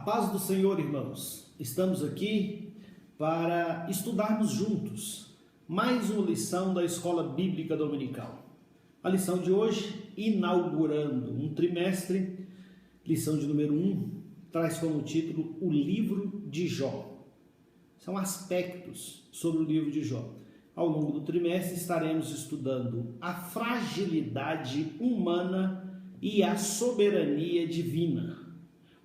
paz do Senhor, irmãos. Estamos aqui para estudarmos juntos mais uma lição da Escola Bíblica Dominical. A lição de hoje, inaugurando um trimestre, lição de número 1, traz como título o livro de Jó. São aspectos sobre o livro de Jó. Ao longo do trimestre estaremos estudando a fragilidade humana e a soberania divina,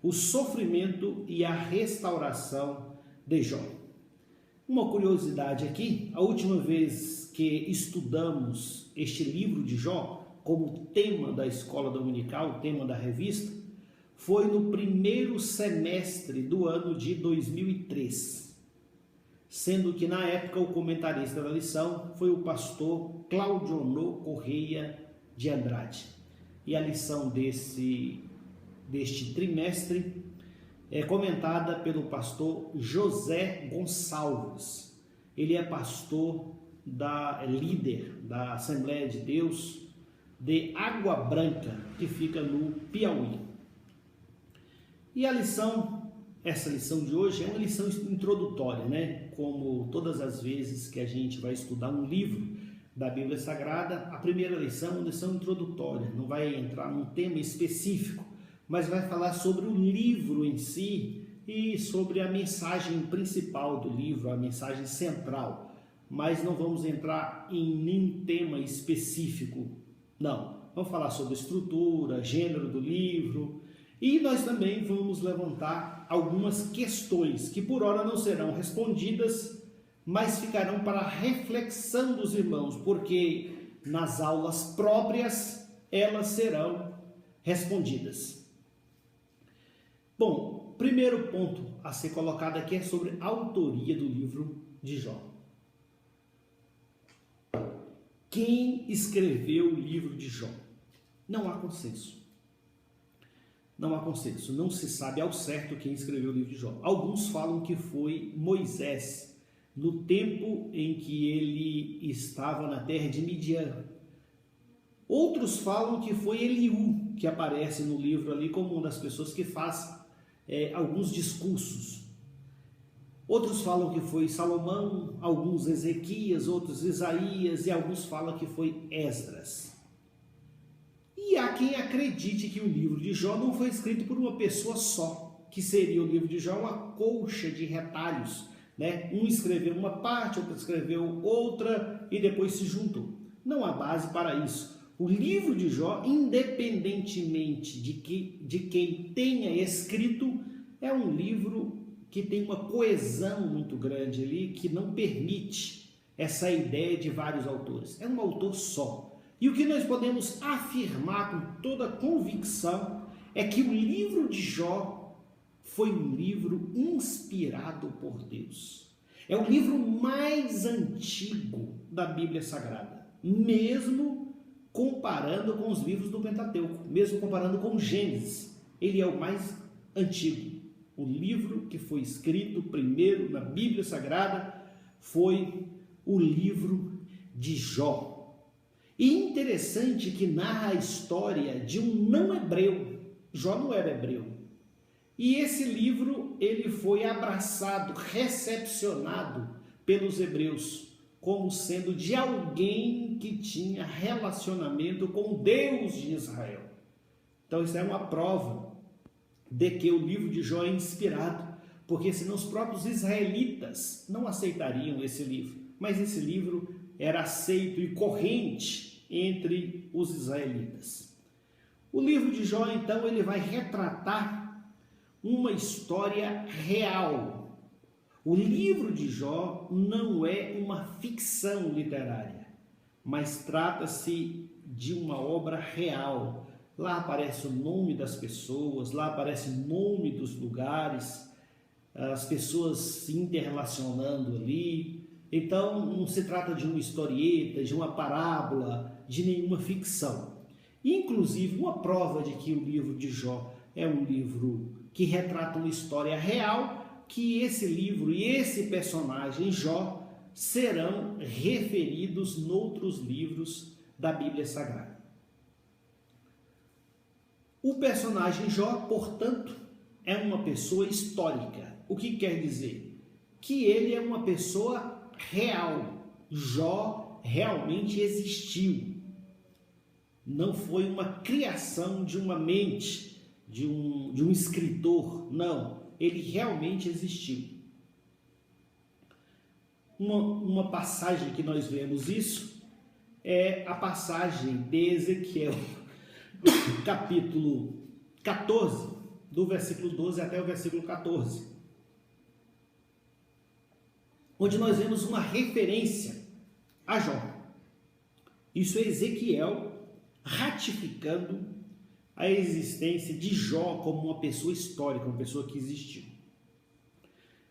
o sofrimento e a restauração de Jó. Uma curiosidade aqui, a última vez que estudamos este livro de Jó como tema da escola dominical, tema da revista, foi no primeiro semestre do ano de 2003, sendo que na época o comentarista da lição foi o pastor Claudionor Correia de Andrade. E a lição deste trimestre é comentada pelo pastor José Gonçalves. Ele é pastor líder da Assembleia de Deus de Água Branca, que fica no Piauí. E essa lição de hoje é uma lição introdutória, né? Como todas as vezes que a gente vai estudar um livro da Bíblia Sagrada, a primeira lição é uma lição introdutória, não vai entrar num tema específico, mas vai falar sobre o livro em si e sobre a mensagem principal do livro, a mensagem central. Mas não vamos entrar em nenhum tema específico, não. Vamos falar sobre estrutura, gênero do livro, e nós também vamos levantar algumas questões que por hora não serão respondidas, mas ficarão para a reflexão dos irmãos, porque nas aulas próprias elas serão respondidas. Bom, primeiro ponto a ser colocado aqui é sobre a autoria do livro de Jó. Quem escreveu o livro de Jó? Não há consenso. Não há consenso, não se sabe ao certo quem escreveu o livro de Jó. Alguns falam que foi Moisés, no tempo em que ele estava na terra de Midian. Outros falam que foi Eliú, que aparece no livro ali como uma das pessoas que faz alguns discursos. Outros falam que foi Salomão, alguns Ezequias, outros Isaías, e alguns falam que foi Esdras. E há quem acredite que o livro de Jó não foi escrito por uma pessoa só, que seria o livro de Jó uma colcha de retalhos, né? Um escreveu uma parte, outro escreveu outra e depois se juntou. Não há base para isso. O livro de Jó, independentemente de quem tenha escrito, é um livro que tem uma coesão muito grande ali, que não permite essa ideia de vários autores. É um autor só. E o que nós podemos afirmar com toda convicção é que o livro de Jó foi um livro inspirado por Deus. É o livro mais antigo da Bíblia Sagrada, mesmo comparando com os livros do Pentateuco, mesmo comparando com Gênesis. Ele é o mais antigo. O livro que foi escrito primeiro na Bíblia Sagrada foi o livro de Jó. E interessante que narra a história de um não-hebreu. Jó não era hebreu. E esse livro ele foi abraçado, recepcionado pelos hebreus como sendo de alguém que tinha relacionamento com o Deus de Israel. Então isso é uma prova de que o livro de Jó é inspirado, porque senão os próprios israelitas não aceitariam esse livro. Mas esse livro era aceito e corrente entre os israelitas. O livro de Jó, então, ele vai retratar uma história real. O livro de Jó não é uma ficção literária, mas trata-se de uma obra real. Lá aparece o nome das pessoas, lá aparece o nome dos lugares, as pessoas se interrelacionando ali. Então, não se trata de uma historieta, de uma parábola, de nenhuma ficção. Inclusive, uma prova de que o livro de Jó é um livro que retrata uma história real, que esse livro e esse personagem Jó serão referidos noutros livros da Bíblia Sagrada. O personagem Jó, portanto, é uma pessoa histórica. O que quer dizer? Que ele é uma pessoa real. Jó realmente existiu. Não foi uma criação de uma mente, de um escritor. Não, ele realmente existiu. Uma passagem que nós vemos isso é a passagem de Ezequiel, capítulo 14, do versículo 12 até o versículo 14, onde nós vemos uma referência a Jó. Isso é Ezequiel ratificando a existência de Jó como uma pessoa histórica, uma pessoa que existiu.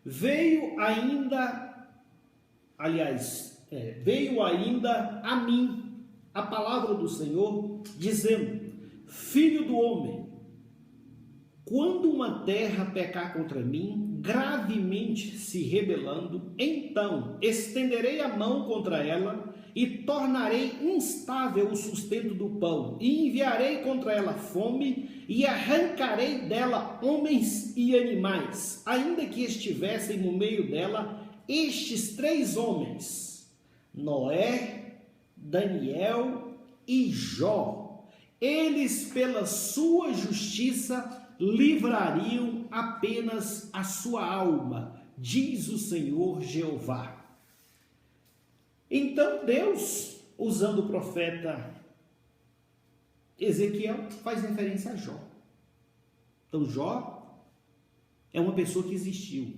Veio ainda a mim a palavra do Senhor, dizendo: Filho do homem, quando uma terra pecar contra mim, gravemente se rebelando, então estenderei a mão contra ela e tornarei instável o sustento do pão, e enviarei contra ela fome, e arrancarei dela homens e animais, ainda que estivessem no meio dela estes 3 homens, Noé, Daniel e Jó. Eles, pela sua justiça, livrariam apenas a sua alma, diz o Senhor Jeová. Então Deus, usando o profeta Ezequiel, faz referência a Jó. Então Jó é uma pessoa que existiu.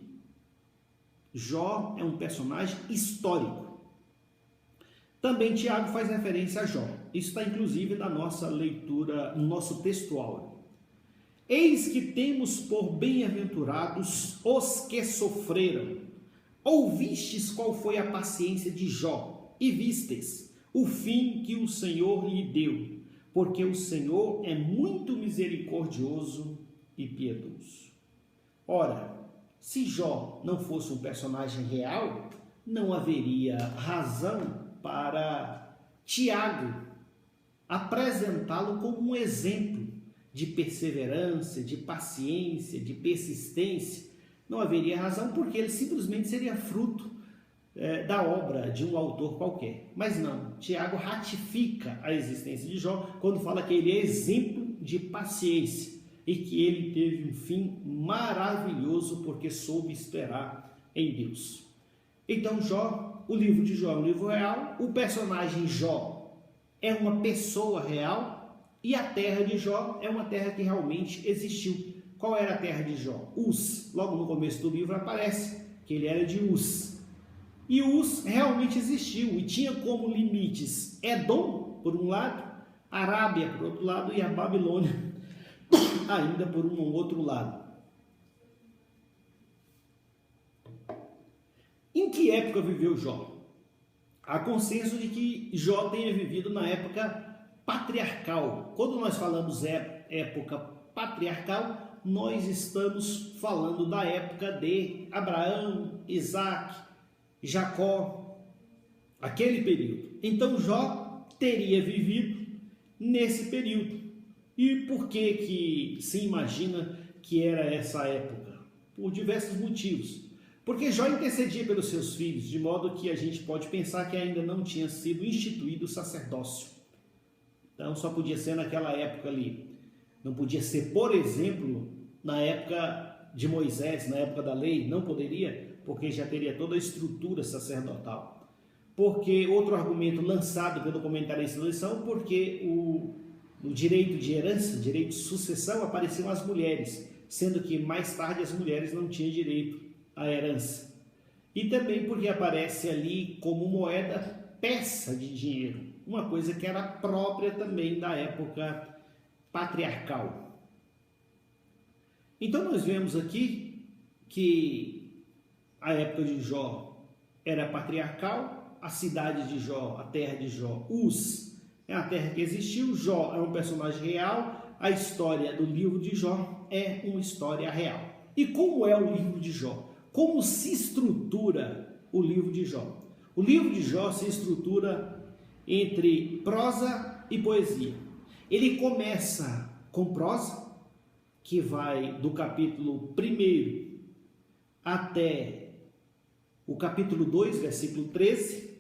Jó é um personagem histórico. Também Tiago faz referência a Jó. Isso está inclusive na nossa leitura, no nosso textual. Eis que temos por bem-aventurados os que sofreram. Ouvistes qual foi a paciência de Jó, e vistes o fim que o Senhor lhe deu, porque o Senhor é muito misericordioso e piedoso. Ora, se Jó não fosse um personagem real, não haveria razão para Tiago apresentá-lo como um exemplo de perseverança, de paciência, de persistência. Não haveria razão, porque ele simplesmente seria fruto da obra de um autor qualquer. Mas não, Tiago ratifica a existência de Jó quando fala que ele é exemplo de paciência e que ele teve um fim maravilhoso porque soube esperar em Deus. Então Jó, o livro de Jó é um livro real, o personagem Jó é uma pessoa real e a terra de Jó é uma terra que realmente existiu. Qual era a terra de Jó? Uz. Logo no começo do livro aparece que ele era de Uz. E Uz realmente existiu e tinha como limites Edom, por um lado, Arábia, por outro lado, e a Babilônia, ainda por um outro lado. Em que época viveu Jó? Há consenso de que Jó tenha vivido na época patriarcal. Quando nós falamos época patriarcal, nós estamos falando da época de Abraão, Isaac, Jacó, aquele período. Então Jó teria vivido nesse período. E por que se imagina que era essa época? Por diversos motivos. Porque Jó intercedia pelos seus filhos, de modo que a gente pode pensar que ainda não tinha sido instituído o sacerdócio. Então só podia ser naquela época ali. Não podia ser, por exemplo, na época de Moisés, na época da lei, não poderia, porque já teria toda a estrutura sacerdotal. Porque outro argumento lançado pelo comentarista da lição, porque no direito de herança, direito de sucessão, apareciam as mulheres, sendo que mais tarde as mulheres não tinham direito à herança. E também porque aparece ali como moeda peça de dinheiro, uma coisa que era própria também da época patriarcal. Então nós vemos aqui que a época de Jó era patriarcal, a cidade de Jó, a terra de Jó, Uz, é a terra que existiu, Jó é um personagem real, a história do livro de Jó é uma história real. E como é o livro de Jó? Como se estrutura o livro de Jó? O livro de Jó se estrutura entre prosa e poesia. Ele começa com prosa, que vai do capítulo 1 até o capítulo 2, versículo 13.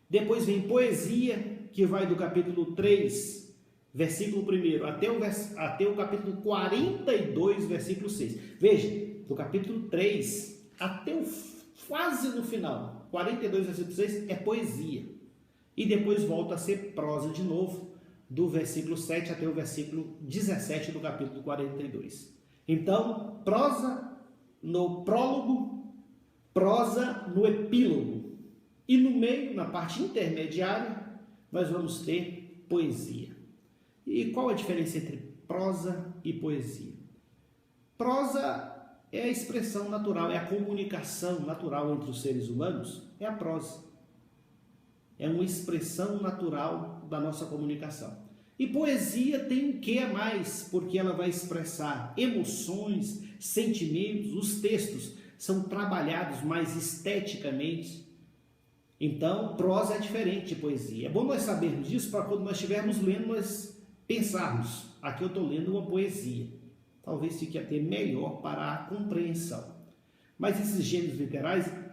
Depois vem poesia, que vai do capítulo 3, versículo 1 até o capítulo 42, versículo 6. Veja, do capítulo 3 até quase no final, 42, versículo 6, é poesia. E depois volta a ser prosa de novo, do versículo 7 até o versículo 17 do capítulo 42. Então, prosa no prólogo, prosa no epílogo. E no meio, na parte intermediária, nós vamos ter poesia. E qual a diferença entre prosa e poesia? Prosa é a expressão natural, é a comunicação natural entre os seres humanos, é a prosa. É uma expressão natural da nossa comunicação. E poesia tem um quê a mais, porque ela vai expressar emoções, sentimentos, os textos são trabalhados mais esteticamente. Então, prosa é diferente de poesia. É bom nós sabermos disso para quando nós estivermos lendo, nós pensarmos, aqui eu estou lendo uma poesia. Talvez fique até melhor para a compreensão. Mas esses gêneros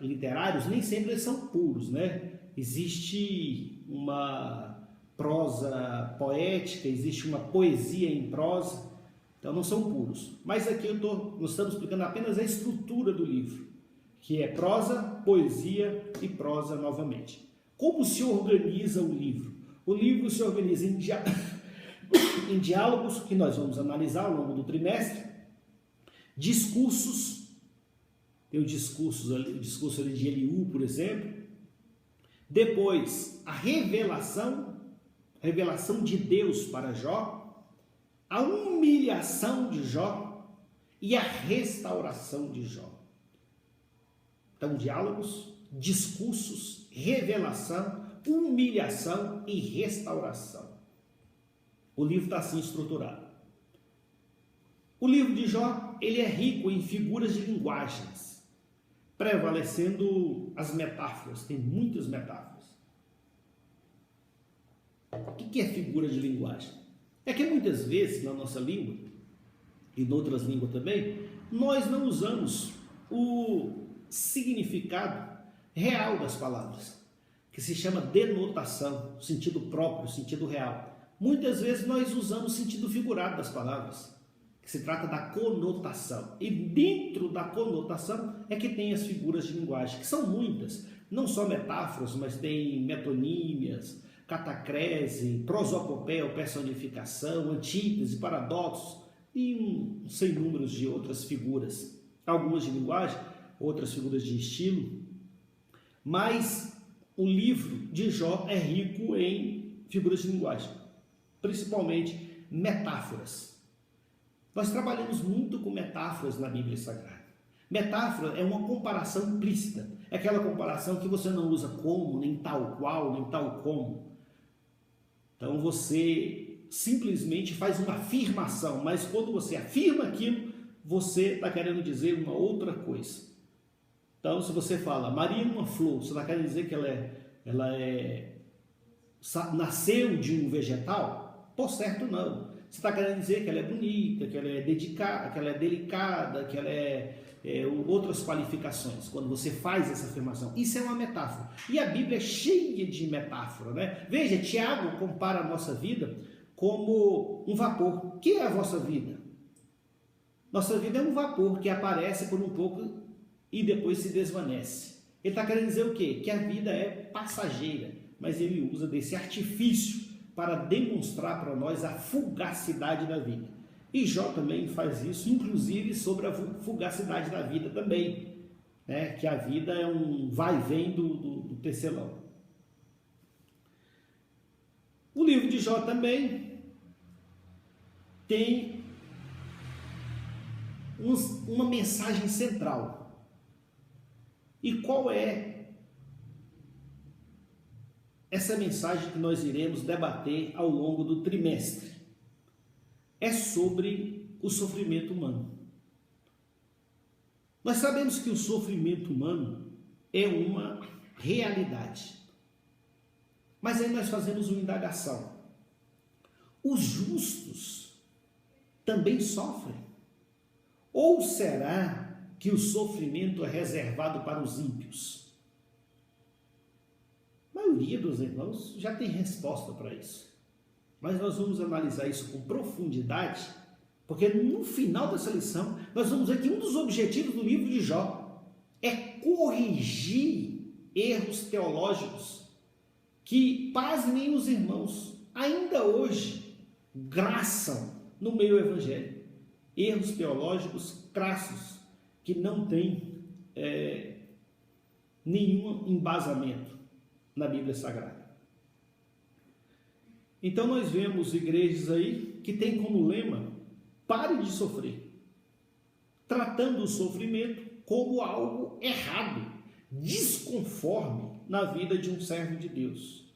literários nem sempre são puros, né? Existe uma prosa poética, existe uma poesia em prosa, então não são puros. Mas aqui nós estamos explicando apenas a estrutura do livro, que é prosa, poesia e prosa novamente. Como se organiza o livro? O livro se organiza em diálogos, que nós vamos analisar ao longo do trimestre, discursos, tem o discurso ali de Eliú, por exemplo. Depois, a revelação de Deus para Jó, a humilhação de Jó e a restauração de Jó. Então, diálogos, discursos, revelação, humilhação e restauração. O livro está assim estruturado. O livro de Jó, ele é rico em figuras de linguagens, prevalecendo as metáforas, tem muitas metáforas. O que é figura de linguagem? É que muitas vezes na nossa língua, e em outras línguas também, nós não usamos o significado real das palavras, que se chama denotação, sentido próprio, sentido real. Muitas vezes nós usamos o sentido figurado das palavras, que se trata da conotação. E dentro da conotação é que tem as figuras de linguagem, que são muitas, não só metáforas, mas tem metonímias, catacrese, prosopopeia, personificação, antítese, paradoxos e um sem números de outras figuras. Algumas de linguagem, outras figuras de estilo. Mas o livro de Jó é rico em figuras de linguagem, principalmente metáforas. Nós trabalhamos muito com metáforas na Bíblia Sagrada. Metáfora é uma comparação implícita. É aquela comparação que você não usa como, nem tal qual, nem tal como. Então você simplesmente faz uma afirmação, mas quando você afirma aquilo, você está querendo dizer uma outra coisa. Então, se você fala Maria é uma flor, você está querendo dizer que ela nasceu de um vegetal? Por certo, não. Você está querendo dizer que ela é bonita, que ela é dedicada, que ela é delicada, que ela outras qualificações, quando você faz essa afirmação. Isso é uma metáfora. E a Bíblia é cheia de metáfora, né? Veja, Tiago compara a nossa vida como um vapor. O que é a vossa vida? Nossa vida é um vapor que aparece por um pouco e depois se desvanece. Ele está querendo dizer o quê? Que a vida é passageira, mas ele usa desse artifício para demonstrar para nós a fugacidade da vida. E Jó também faz isso, inclusive sobre a fugacidade da vida também, né? Que a vida é um vai e vem do tecelão. O livro de Jó também tem uma mensagem central. E qual é essa mensagem que nós iremos debater ao longo do trimestre? É sobre o sofrimento humano. Nós sabemos que o sofrimento humano é uma realidade. Mas aí nós fazemos uma indagação. Os justos também sofrem? Ou será que o sofrimento é reservado para os ímpios? A maioria dos irmãos já tem resposta para isso. Mas nós vamos analisar isso com profundidade, porque no final dessa lição nós vamos ver que um dos objetivos do livro de Jó é corrigir erros teológicos que, pasmem os irmãos, ainda hoje graçam no meio evangélico. Erros teológicos crassos que não têm nenhum embasamento na Bíblia Sagrada. Então nós vemos igrejas aí que têm como lema: pare de sofrer, tratando o sofrimento como algo errado, desconforme na vida de um servo de Deus.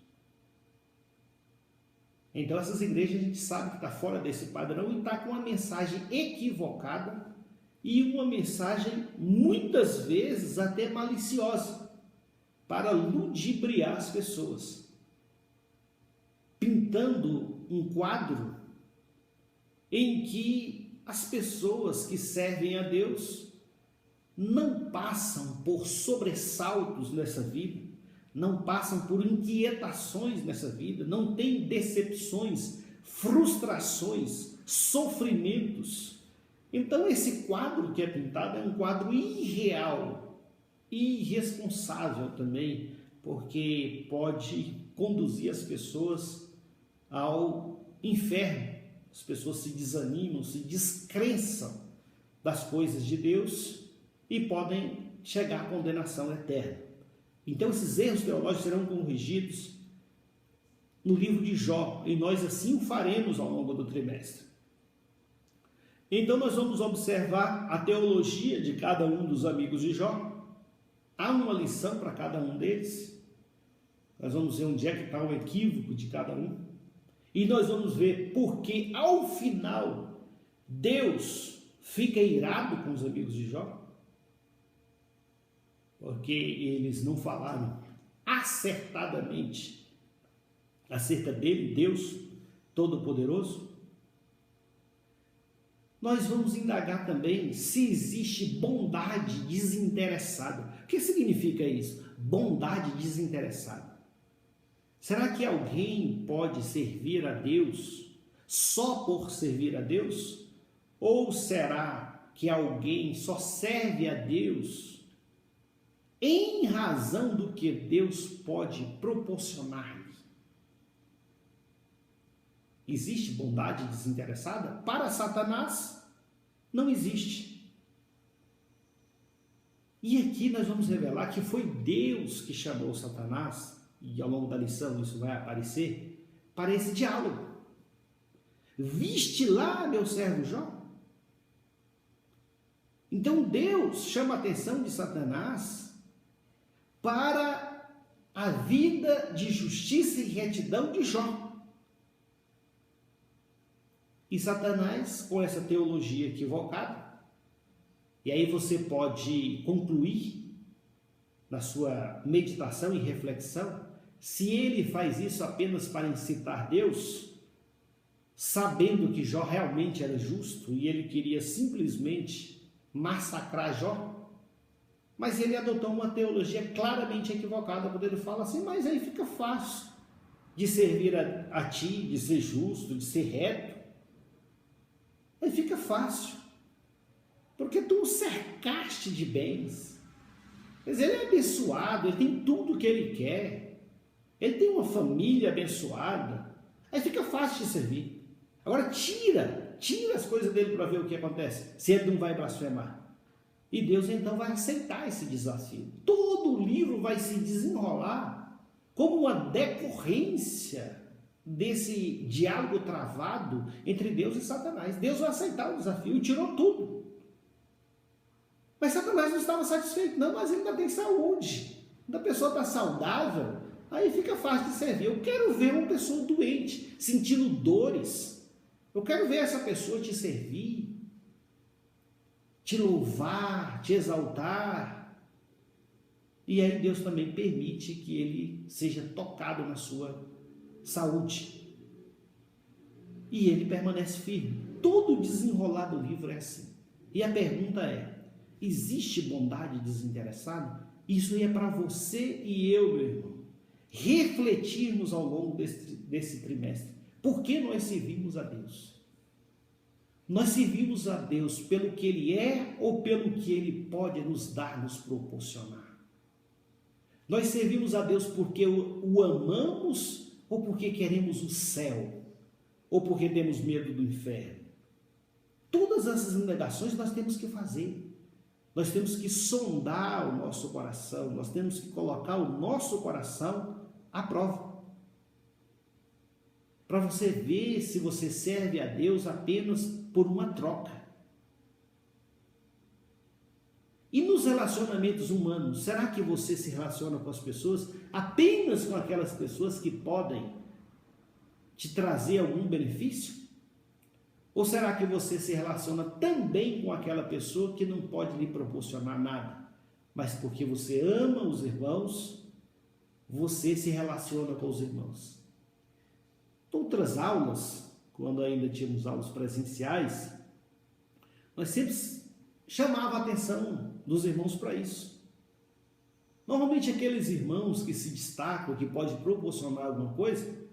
Então essas igrejas a gente sabe que está fora desse padrão e está com uma mensagem equivocada e uma mensagem muitas vezes até maliciosa para ludibriar as pessoas, pintando um quadro em que as pessoas que servem a Deus não passam por sobressaltos nessa vida, não passam por inquietações nessa vida, não têm decepções, frustrações, sofrimentos. Então esse quadro que é pintado é um quadro irreal e irresponsável também, porque pode conduzir as pessoas ao inferno. As pessoas se desanimam, se descrençam das coisas de Deus e podem chegar à condenação eterna. Então esses erros teológicos serão corrigidos no livro de Jó, e nós assim o faremos ao longo do trimestre. Então nós vamos observar a teologia de cada um dos amigos de Jó. Há uma lição para cada um deles. Nós vamos ver onde é que está o equívoco de cada um. E nós vamos ver porque ao final Deus fica irado com os amigos de Jó. Porque eles não falaram acertadamente acerca dele, Deus Todo-Poderoso. Nós vamos indagar também se existe bondade desinteressada. O que significa isso? Bondade desinteressada. Será que alguém pode servir a Deus só por servir a Deus? Ou será que alguém só serve a Deus em razão do que Deus pode proporcionar-lhe? Existe bondade desinteressada? Para Satanás, não existe. E aqui nós vamos revelar que foi Deus que chamou Satanás, e ao longo da lição isso vai aparecer, para esse diálogo. Viste lá meu servo Jó? Então Deus chama a atenção de Satanás para a vida de justiça e retidão de Jó. E Satanás, com essa teologia equivocada, e aí você pode concluir na sua meditação e reflexão, se ele faz isso apenas para incitar Deus, sabendo que Jó realmente era justo e ele queria simplesmente massacrar Jó, mas ele adotou uma teologia claramente equivocada, quando ele fala assim: mas aí fica fácil de servir a ti, de ser justo, de ser reto. Aí fica fácil, porque tu o cercaste de bens. Quer dizer, ele é abençoado, ele tem tudo o que ele quer, ele tem uma família abençoada, aí fica fácil de servir. Agora tira as coisas dele para ver o que acontece, se ele não vai blasfemar. E Deus então vai aceitar esse desafio. Todo o livro vai se desenrolar como uma decorrência desse diálogo travado entre Deus e Satanás. Deus vai aceitar o desafio e tirou tudo. Mas Satanás não estava satisfeito, não, mas ele ainda tem saúde. Quando a pessoa está saudável, aí fica fácil de servir. Eu quero ver uma pessoa doente, sentindo dores. Eu quero ver essa pessoa te servir, te louvar, te exaltar. E aí Deus também permite que ele seja tocado na sua saúde. E ele permanece firme. Todo o desenrolar do livro é assim. E a pergunta é: existe bondade desinteressada? Isso é para você e eu, meu irmão, refletirmos ao longo desse trimestre. Por que nós servimos a Deus? Nós servimos a Deus pelo que Ele é ou pelo que Ele pode nos dar, nos proporcionar? Nós servimos a Deus porque o amamos ou porque queremos o céu? Ou porque temos medo do inferno? Todas essas indagações nós temos que fazer. Nós temos que sondar o nosso coração, nós temos que colocar o nosso coração à prova. Para você ver se você serve a Deus apenas por uma troca. E nos relacionamentos humanos, será que você se relaciona com as pessoas apenas com aquelas pessoas que podem te trazer algum benefício? Ou será que você se relaciona também com aquela pessoa que não pode lhe proporcionar nada, mas porque você ama os irmãos, você se relaciona com os irmãos? Outras aulas, quando ainda tínhamos aulas presenciais, nós sempre chamava a atenção dos irmãos para isso. Normalmente aqueles irmãos que se destacam, que podem proporcionar alguma coisa,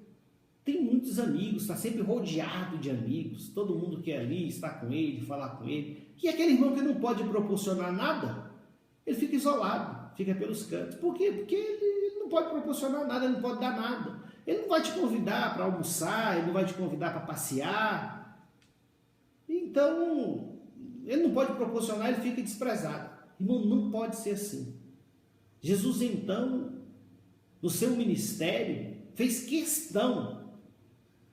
tem muitos amigos, está sempre rodeado de amigos, todo mundo quer ali estar com ele, falar com ele. E aquele irmão que não pode proporcionar nada, ele fica isolado, fica pelos cantos. Por quê? Porque ele não pode proporcionar nada, ele não pode dar nada. Ele não vai te convidar para almoçar, ele não vai te convidar para passear. Então, ele não pode proporcionar, ele fica desprezado. Irmão, não pode ser assim. Jesus, então, no seu ministério, fez questão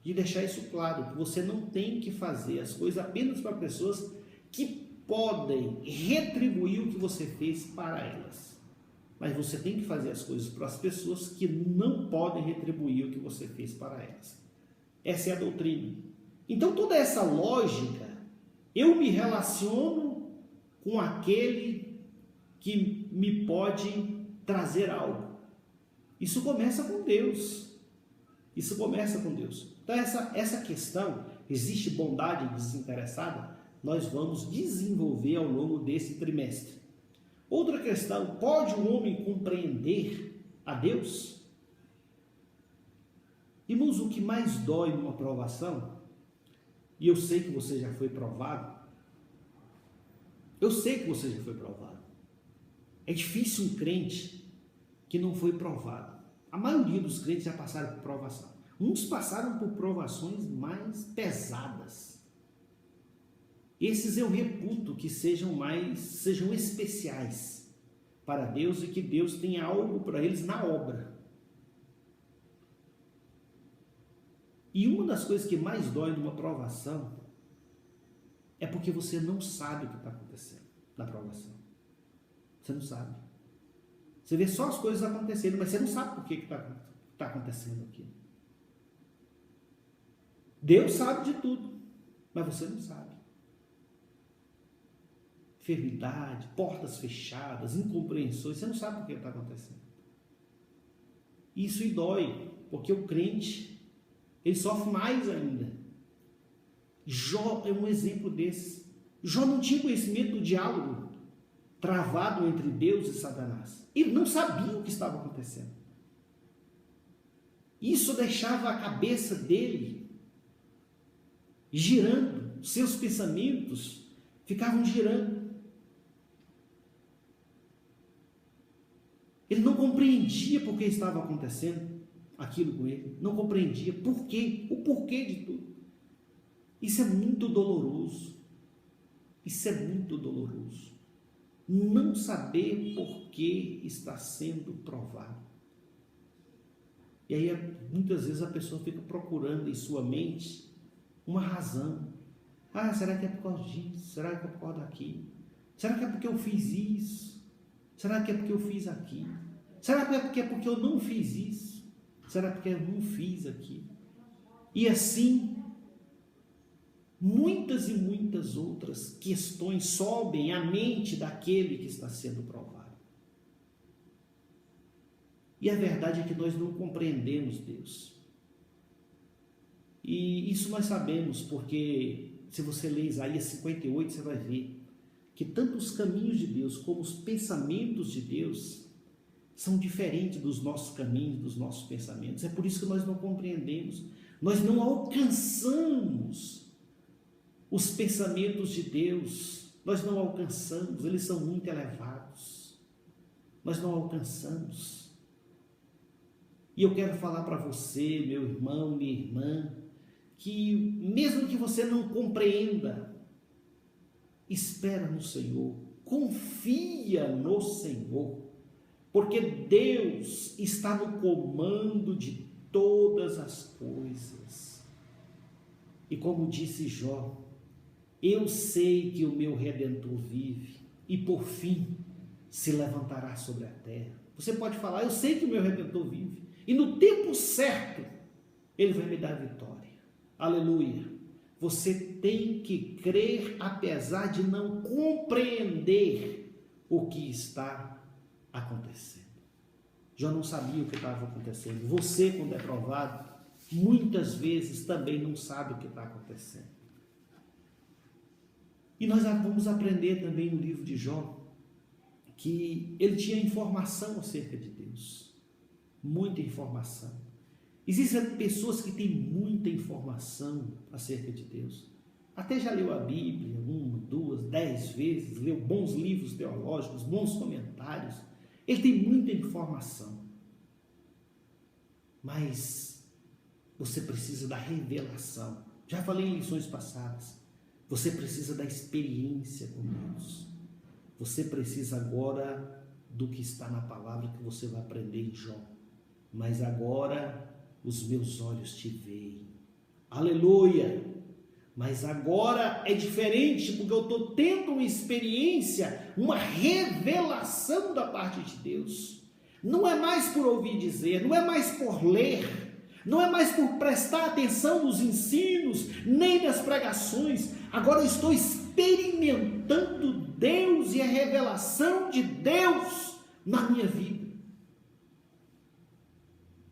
de deixar isso claro, que você não tem que fazer as coisas apenas para pessoas que podem retribuir o que você fez para elas. Mas você tem que fazer as coisas para as pessoas que não podem retribuir o que você fez para elas. Essa é a doutrina. Então, toda essa lógica, eu me relaciono com aquele que me pode trazer algo. Isso começa com Deus. Isso começa com Deus. Então, essa questão, existe bondade desinteressada? Nós vamos desenvolver ao longo desse trimestre. Outra questão, pode o homem compreender a Deus? Irmãos, o que mais dói numa provação, e eu sei que você já foi provado, é difícil um crente que não foi provado. A maioria dos crentes já passaram por provação. Uns passaram por provações mais pesadas. Esses eu reputo que sejam especiais para Deus e que Deus tenha algo para eles na obra. E uma das coisas que mais dói numa provação é porque você não sabe o que está acontecendo na provação. Você não sabe. Você vê só as coisas acontecendo, mas você não sabe por que está acontecendo aquilo. Deus sabe de tudo, mas você não sabe. Enfermidade, portas fechadas, incompreensões, você não sabe por que está acontecendo. Isso dói, porque o crente, ele sofre mais ainda. Jó é um exemplo desse. Jó não tinha conhecimento do diálogo travado entre Deus e Satanás. Ele não sabia o que estava acontecendo. Isso deixava a cabeça dele girando, seus pensamentos ficavam girando. Ele não compreendia por que estava acontecendo aquilo com ele, não compreendia por quê, o porquê de tudo. Isso é muito doloroso. Isso é muito doloroso. Não saber por que está sendo provado. E aí, muitas vezes, a pessoa fica procurando em sua mente uma razão. Ah, será que é por causa disso? Será que é por causa daquilo? Será que é porque eu fiz isso? Será que é porque eu fiz aquilo? Será que é porque eu não fiz isso? Será porque eu não fiz aquilo? E assim, muitas e muitas outras questões sobem à mente daquele que está sendo provado. E a verdade é que nós não compreendemos Deus. E isso nós sabemos, porque se você ler Isaías 58, você vai ver. que tanto os caminhos de Deus como os pensamentos de Deus são diferentes dos nossos caminhos, dos nossos pensamentos. É por isso que nós não compreendemos, nós não alcançamos os pensamentos de Deus, nós não alcançamos, eles são muito elevados, nós não alcançamos. E eu quero falar para você, meu irmão, minha irmã, que mesmo que você não compreenda, espera no Senhor, confia no Senhor, porque Deus está no comando de todas as coisas. E como disse Jó, eu sei que o meu Redentor vive e por fim se levantará sobre a terra. Você pode falar, eu sei que o meu Redentor vive e no tempo certo ele vai me dar vitória. Aleluia. Você tem que crer apesar de não compreender o que está acontecendo. Jó não sabia o que estava acontecendo. Você, quando é provado, muitas vezes também não sabe o que está acontecendo. E nós vamos aprender também no livro de Jó que ele tinha informação acerca de Deus. Muita informação. Existem pessoas que têm muita informação acerca de Deus. Até já leu a Bíblia 1, 2, 10 vezes, leu bons livros teológicos, bons comentários. Ele tem muita informação. Mas você precisa da revelação. Já falei em lições passadas. Você precisa da experiência com Deus. Você precisa agora do que está na palavra que você vai aprender em Jó. Mas agora os meus olhos te veem. Aleluia! Mas agora é diferente, porque eu estou tendo uma experiência, uma revelação da parte de Deus. Não é mais por ouvir dizer, não é mais por ler, não é mais por prestar atenção nos ensinos, nem nas pregações. Agora eu estou experimentando Deus e a revelação de Deus na minha vida.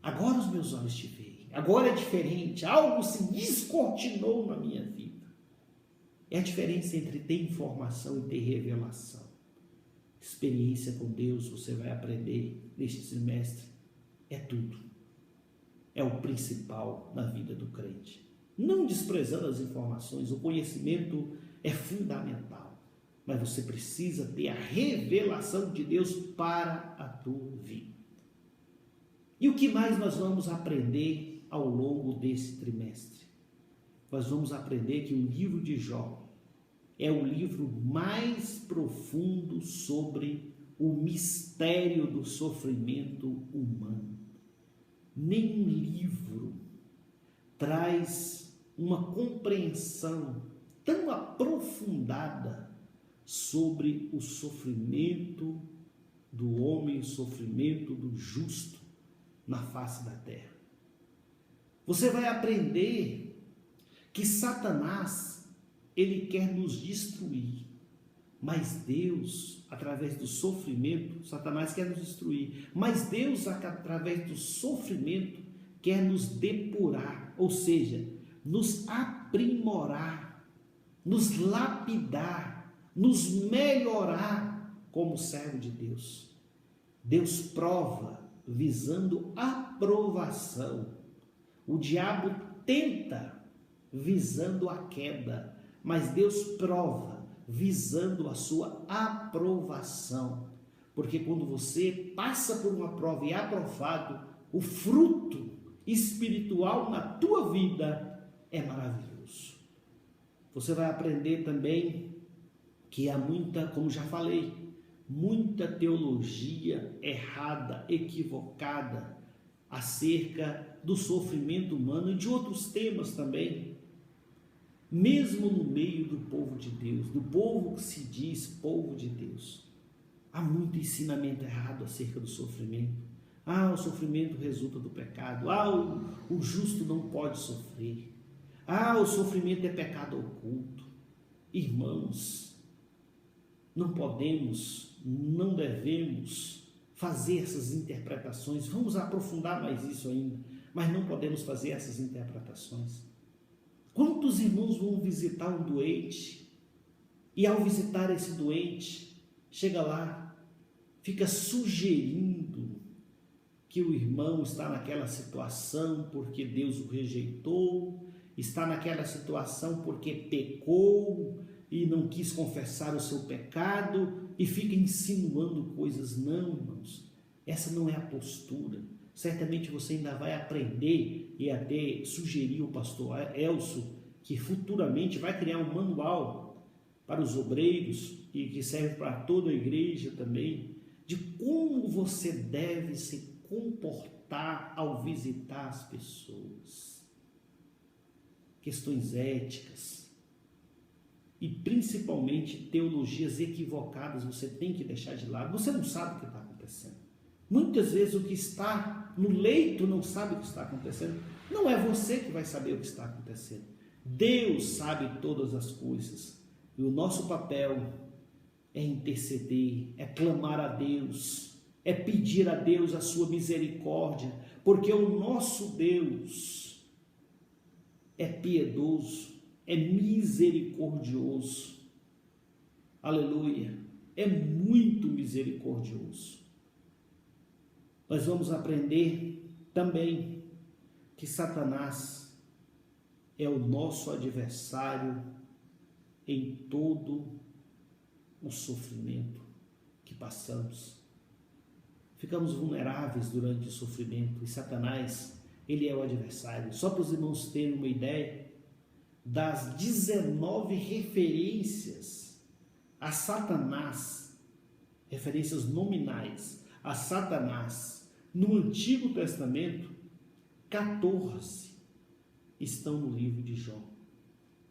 Agora os meus olhos te veem, agora é diferente, algo se descortinou na minha vida. É a diferença entre ter informação e ter revelação. Experiência com Deus, você vai aprender neste semestre, é tudo. É o principal na vida do crente. Não desprezando as informações, o conhecimento é fundamental, mas você precisa ter a revelação de Deus para a tua vida. E o que mais nós vamos aprender ao longo desse trimestre? Nós vamos aprender que o livro de Jó é o livro mais profundo sobre o mistério do sofrimento humano. Nenhum livro traz uma compreensão tão aprofundada sobre o sofrimento do homem, o sofrimento do justo na face da terra. Você vai aprender que Satanás, ele quer nos destruir, mas Deus, através do sofrimento, Satanás quer nos destruir, mas Deus, através do sofrimento, quer nos depurar, ou seja, nos aprimorar, nos lapidar, nos melhorar como servo de Deus. Deus prova visando aprovação. O diabo tenta visando a queda, mas Deus prova visando a sua aprovação. Porque quando você passa por uma prova e é aprovado, o fruto espiritual na tua vida é maravilhoso. Você vai aprender também que há muita, como já falei, muita teologia errada, equivocada acerca do sofrimento humano e de outros temas também, mesmo no meio do povo de Deus, do povo que se diz povo de Deus. Há muito ensinamento errado acerca do sofrimento. O sofrimento resulta do pecado. O justo não pode sofrer. O sofrimento é pecado oculto. Irmãos, não podemos, não devemos fazer essas interpretações. Vamos aprofundar mais isso ainda, mas não podemos fazer essas interpretações. Quantos irmãos vão visitar um doente E ao visitar esse doente, chega lá, fica sugerindo que o irmão está naquela situação porque Deus o rejeitou, está naquela situação porque pecou e não quis confessar o seu pecado e fica insinuando coisas. Não, irmãos, essa não é a postura. Certamente você ainda vai aprender e até sugerir ao pastor Elcio que futuramente vai criar um manual para os obreiros e que serve para toda a igreja também, de como você deve se comportar ao visitar as pessoas. Questões éticas e principalmente teologias equivocadas você tem que deixar de lado. Você não sabe o que está acontecendo. Muitas vezes o que está no leito não sabe o que está acontecendo. Não é você que vai saber o que está acontecendo. Deus sabe todas as coisas. E o nosso papel é interceder, é clamar a Deus, é pedir a Deus a sua misericórdia, porque o nosso Deus é piedoso, é misericordioso. Aleluia, é muito misericordioso. Nós vamos aprender também que Satanás é o nosso adversário em todo o sofrimento que passamos. Ficamos vulneráveis durante o sofrimento e Satanás, ele é o adversário. Só para os irmãos terem uma ideia, das 19 referências a Satanás, referências nominais a Satanás no Antigo Testamento, 14 estão no livro de Jó.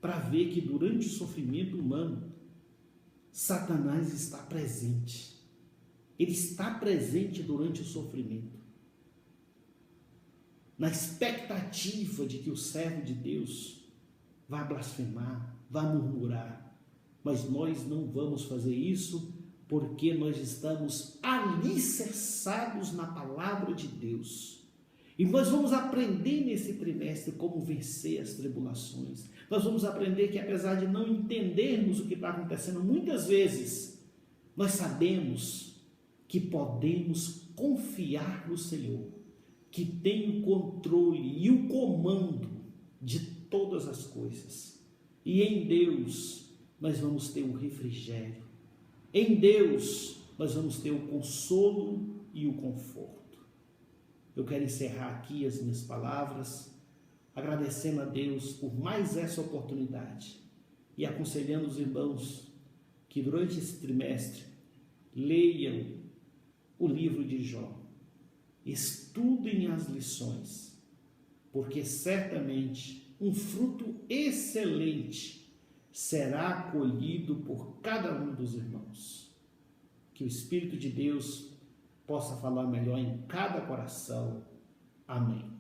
Para ver que durante o sofrimento humano, Satanás está presente. Ele está presente durante o sofrimento, na expectativa de que o servo de Deus vá blasfemar, vá murmurar. Mas nós não vamos fazer isso, porque nós estamos alicerçados na palavra de Deus. E nós vamos aprender nesse trimestre como vencer as tribulações. Nós vamos aprender que, apesar de não entendermos o que está acontecendo, muitas vezes nós sabemos que podemos confiar no Senhor, que tem o controle e o comando de todas as coisas. E em Deus nós vamos ter o refrigério. Em Deus nós vamos ter o consolo e o conforto. Eu quero encerrar aqui as minhas palavras, agradecendo a Deus por mais essa oportunidade e aconselhando os irmãos que durante esse trimestre leiam o livro de Jó, estudem as lições, porque certamente um fruto excelente será colhido por cada um dos irmãos. Que o Espírito de Deus possa falar melhor em cada coração. Amém.